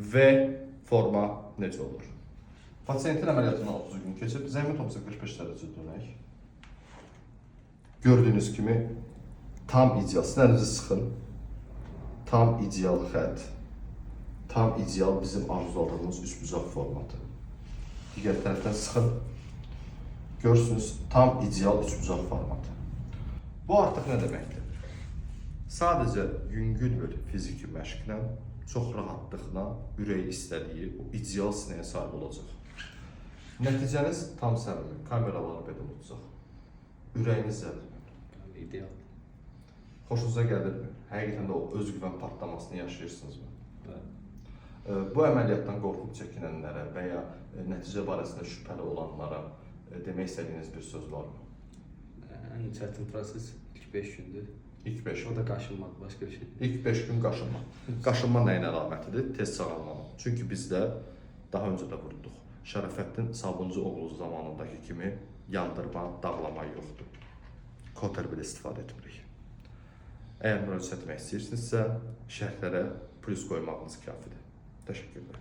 V forma necə olur? Pasiyentin əməliyyatından 30 gün keçib, zəmin topusu 45 dərəcə dönək. Gördüyünüz kimi tam ideal, sinənizi sıxın. Tam ideal xətt. Tam ideal bizim arzuladığımız üçbucaq formatı. Digər tərəfdən sıxın. Görürsünüz, tam ideal üçbucaq formatı. Bu artıq nə deməkdir? Sadəcə yüngül bir fiziki məşqlə, çox rahatlıqla ürək istədiyi o ideal sinəyə sahib olacaq. Nəticəniz tam səmimi, kameraları belə olacaq. Ürəyiniz zəlimdir. İdeal. Xoşunuza gəlirmi? Həqiqətən də o özgüvən partlamasını yaşayırsınızmı? Evet. Bu əməliyyatdan qorxub çəkinənlərə və ya nəticə barəsində şübhəli olanlara demək istədiyiniz bir söz varmı? En çətin proses ilk 5 gündür. İlk 5 O gün. da qaşınmaq, başqa bir şey deyil. İlk 5 gün qaşınma. Qaşınma nəyin əlamətidir? Tez sağalmanın. Çünki bizdə daha öncə də vurduq. Şərəfəddin Sabuncuoğlu zamanındakı kimi yandırma, dağlama yoxdur. Koter belə istifadə etmirik. Əgər müraciət etmək istəyirsinizsə, şərhlərə plus qoymağınız kafidir. Təşəkkürlər.